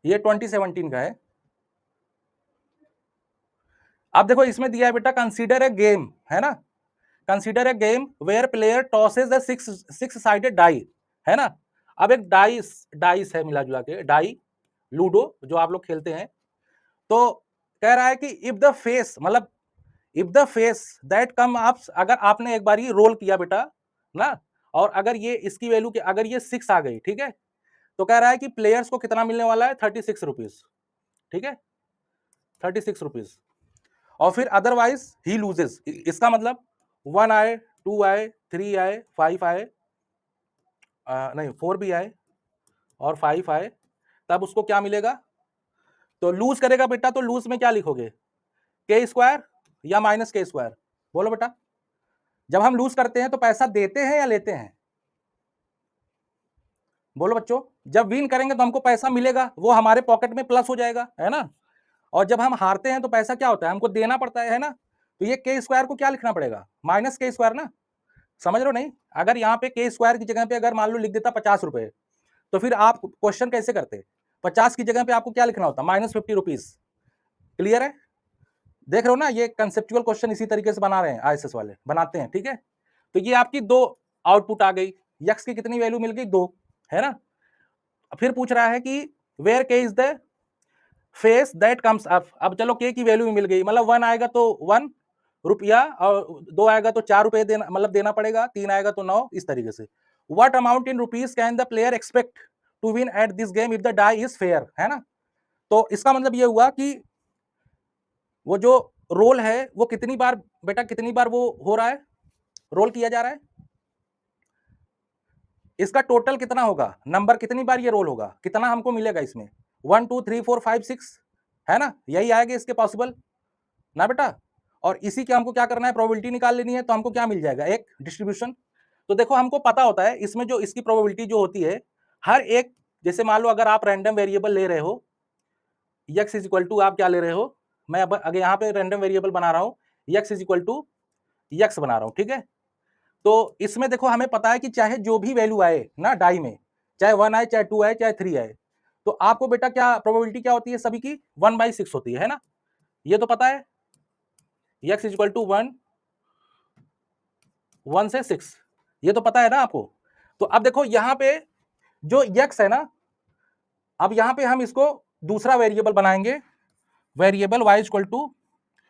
ये 2017 का है। अब देखो इसमें दिया है बेटा कंसीडर ए गेम, है ना, consider a game where player tosses the six sided die, है ना। अब एक डाइस डाइस है मिला जुला के, डाई लूडो जो आप लोग खेलते हैं। तो कह रहा है कि इफ द फेस, मतलब if the face that come आप, अगर आपने एक बार रोल किया बेटा ना, और अगर ये इसकी वैल्यू अगर ये 6 आ गई, ठीक है, तो कह रहा है कि प्लेयर्स को कितना मिलने वाला है, 36 रुपीज, ठीक है, 36 रुपीज। और फिर अदरवाइज ही लूजेस, इसका मतलब 1 आए, 2 आए, 3 आए, 5 आए, नहीं 4 भी आए और 5 आए, तब उसको क्या मिलेगा। तो लूज करेगा बेटा, तो लूज में क्या लिखोगे, के स्क्वायर या माइनस के स्क्वायर, बोलो बेटा। जब हम लूज करते हैं तो पैसा देते हैं या लेते हैं, बोलो बच्चों। जब विन करेंगे तो हमको पैसा मिलेगा, वो हमारे पॉकेट में प्लस हो जाएगा, है ना। और जब हम हारते हैं तो पैसा क्या होता है, हमको देना पड़ता है ना। तो ये के स्क्वायर को क्या लिखना पड़ेगा, माइनस के स्क्वायर ना, समझ रहे हो नहीं। अगर यहाँ पे के स्क्वायर की जगह पे अगर मान लो लिख देता 50 रुपए, तो फिर आप क्वेश्चन कैसे करते, 50 की जगह पे आपको क्या लिखना होता, -50 रुपीज। क्लियर है, देख रहे हो ना, ये कंसेप्चुअल क्वेश्चन इसी तरीके से बना रहे हैं आईएसएस वाले, बनाते हैं, ठीक है। तो ये आपकी दो आउटपुट आ गई, यक्स की कितनी वैल्यू मिल गई, 2, है ना। फिर पूछ रहा है कि वेयर के is the face that comes up. अब चलो के की वैल्यू मिल गई, मतलब 1 आएगा तो 1 रुपया, और 2 आएगा तो 4 रुपए देना, मतलब देना पड़ेगा, 3 आएगा तो 9, इस तरीके से। What amount in rupees can the player expect to win at this game if the die is fair, है ना। तो इसका मतलब ये हुआ कि वो जो रोल है वो कितनी बार बेटा, कितनी बार वो हो रहा है, रोल किया जा रहा है, इसका टोटल कितना होगा, नंबर कितनी बार ये रोल होगा, कितना हमको मिलेगा इसमें, 1 2 3 4 5 6, है ना, यही आएगा इसके पॉसिबल ना बेटा। और इसी के हमको क्या करना है, प्रोबेबिलिटी निकाल लेनी है, तो हमको क्या मिल जाएगा, एक डिस्ट्रीब्यूशन। तो देखो हमको पता होता है इसमें जो इसकी प्रोबेबिलिटी जो होती है, हर एक, जैसे मान लो अगर आप रैंडम वेरिएबल ले रहे हो, x इज इक्वल टू आप क्या ले रहे हो, मैं अब अगर यहाँ पे रैंडम वेरिएबल बना रहा हूँ, x is equal to x बना रहा हूँ, ठीक है। तो इसमें देखो हमें पता है कि चाहे जो भी वैल्यू आए ना डाई में, चाहे 1 आए, चाहे 2 आए, चाहे 3 आए, तो आपको बेटा क्या प्रोबेबिलिटी क्या होती है, सभी की 1/6 होती है ना, ये तो पता है, x इज इक्वल टू 1 से 6, ये तो पता है ना आपको। तो अब देखो यहाँ पे जो x है ना, अब यहाँ पे हम इसको दूसरा वेरिएबल बनाएंगे, variable y equal to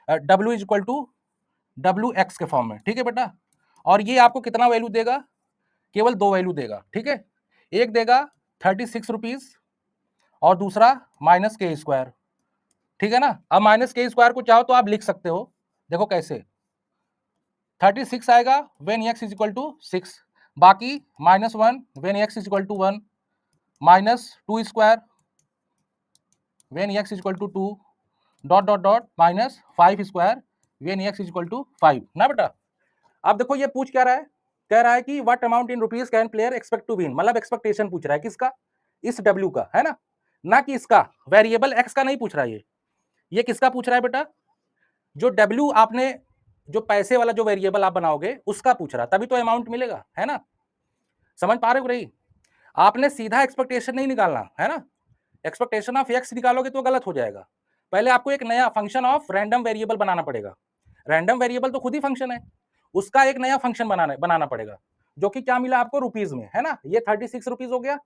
w is equal to W X के फॉर्म में, ठीक है बेटा। और ये आपको कितना वैल्यू देगा, केवल 2 वैल्यू देगा, ठीक है। एक देगा 36 रुपीज और दूसरा माइनस के स्क्वायर, ठीक है ना। अब माइनस के स्क्वायर को चाहो तो आप लिख सकते हो, देखो कैसे, 36 आएगा when X is equal to 6, बाकी -1 when X is equal to 1, -2 square when X is equal to 2, dot dot dot -5 square when X is equal to 5 ना बेटा। अब देखो ये पूछ क्या रहा है, कह रहा है कि what amount in rupees can player expect to win, मतलब एक्सपेक्टेशन पूछ रहा है किसका, इस डब्ल्यू का, है ना कि इसका वेरिएबल एक्स का नहीं पूछ रहा है, ये किसका पूछ रहा है बेटा, जो डब्ल्यू आपने जो पैसे वाला जो वेरिएबल आप बनाओगे उसका पूछ रहा, तभी तो अमाउंट मिलेगा, है ना। समझ पा रहे हो रही, आपने सीधा एक्सपेक्टेशन नहीं निकालना, है ना। एक्सपेक्टेशन ऑफ एक्स निकालोगे तो गलत हो जाएगा, पहले आपको एक नया फंक्शन ऑफ रैंडम वेरिएबल बनाना पड़ेगा। रैंडम वेरिएबल तो खुद ही फंक्शन है, उसका एक नया फंक्शन बनाना पड़ेगा, जो कि क्या मिला आपको रुपीज में, है ना। ये 36 रुपीज हो गया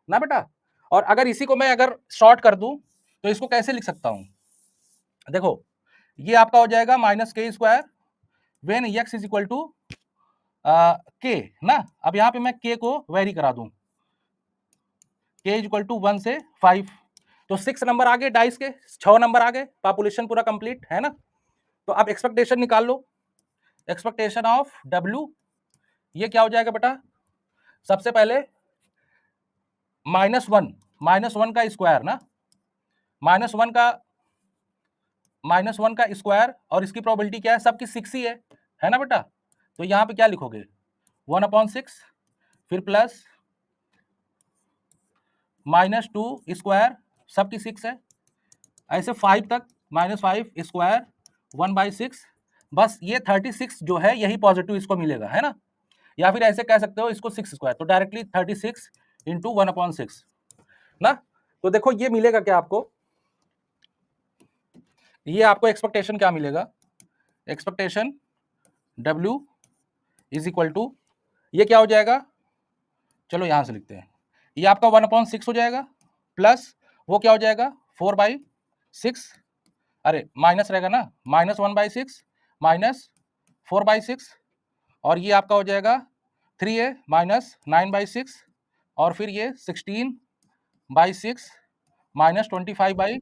ना बेटा। और अगर इसी को मैं अगर शॉर्ट कर दूं तो इसको कैसे लिख सकता हूं, देखो ये आपका हो जाएगा -k² when X is equal to K ना। अब यहाँ पे मैं के को वेरी करा दूं, के इज इक्वल टू 1 से 5, तो 6 नंबर आ गए डाइस के, 6 नंबर आ गए, पॉपुलेशन पूरा कंप्लीट, है ना। तो अब एक्सपेक्टेशन निकाल लो, एक्सपेक्टेशन ऑफ डब्ल्यू, ये क्या हो जाएगा बेटा, सबसे पहले -1 का स्क्वायर ना, -1 का स्क्वायर, और इसकी प्रोबेबिलिटी क्या है, सबकी 6 ही है ना बेटा। तो यहाँ पे क्या लिखोगे, 1/6 फिर प्लस -2 स्क्वायर, सबकी 6 है, ऐसे 5 तक, -5 स्क्वायर 1/6, बस ये 36 जो है यही पॉजिटिव इसको मिलेगा, है ना। या फिर ऐसे कह सकते हो इसको 6 स्क्वायर, तो डायरेक्टली 36 इंटू 1/6 ना। तो देखो ये मिलेगा क्या आपको, ये आपको एक्सपेक्टेशन क्या मिलेगा, expectation W is equal to, ये क्या हो जाएगा, चलो यहां से लिखते हैं, ये आपका 1/6 हो जाएगा, प्लस वो क्या हो जाएगा 4/6, अरे माइनस रहेगा ना, -1/6 -4/6, और ये आपका हो जाएगा 3a -9/6, और फिर ये 16/6 -25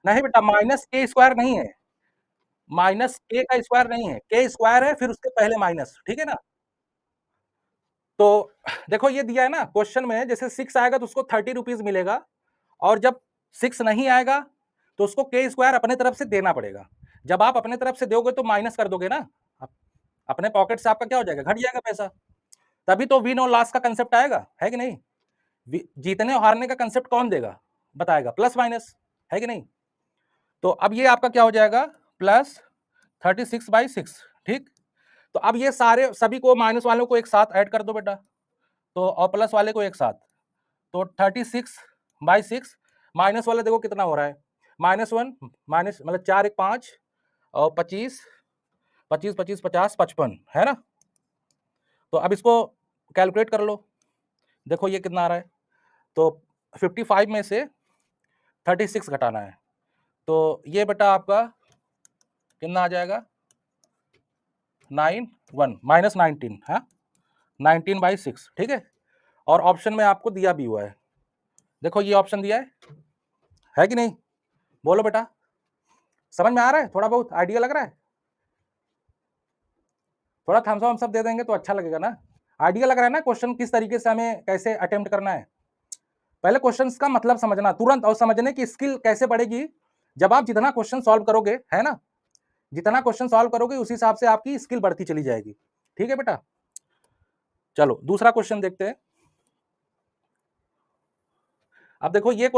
नहीं बेटा, माइनस के स्क्वायर नहीं है, माइनस के का स्क्वायर नहीं है, के स्क्वायर है फिर उसके पहले माइनस, ठीक है ना। तो देखो ये दिया है ना क्वेश्चन में, जैसे 6 आएगा तो उसको 30 रुपीज मिलेगा, और जब 6 नहीं आएगा तो उसको के स्क्वायर अपने तरफ से देना पड़ेगा। जब आप अपने तरफ से दोगे तो माइनस कर दोगे ना, अपने पॉकेट से आपका क्या हो जाएगा, घट जाएगा पैसा, तभी तो विन और लॉस का कंसेप्ट आएगा, है कि नहीं। जीतने और हारने का कंसेप्ट कौन देगा, बताएगा, प्लस माइनस, है कि नहीं। तो अब ये आपका क्या हो जाएगा, +36/6, ठीक। तो अब ये सारे सभी को, माइनस वालों को एक साथ ऐड कर दो बेटा, तो और प्लस वाले को एक साथ, तो 36/6 माइनस वाला देखो कितना हो रहा है, -1 माइनस मतलब 4 1 5 और 25 25 25 50 55, है ना। तो अब इसको कैलकुलेट कर लो, देखो ये कितना आ रहा है, तो 55 में से 36 घटाना है, तो ये बेटा आपका कितना आ जाएगा, 19 हाँ 19/6, ठीक है। और ऑप्शन में आपको दिया भी हुआ है, देखो ये ऑप्शन दिया है कि नहीं, बोलो बेटा, समझ में आ रहा है, थोड़ा बहुत आइडिया लग रहा है, थोड़ा थम्स अप दे देंगे तो अच्छा लगेगा ना, आइडिया लग रहा है ना क्वेश्चन किस तरीके से हमें कैसे अटेम्प्ट करना है। पहले क्वेश्चंस का मतलब समझना तुरंत, और समझने की स्किल कैसे बढ़ेगी, जब आप जितना क्वेश्चन सॉल्व करोगे, है ना, जितना क्वेश्चन सॉल्व करोगे उस हिसाब से आपकी स्किल बढ़ती चली जाएगी, ठीक है बेटा। चलो दूसरा क्वेश्चन देखते हैं। अब देखो ये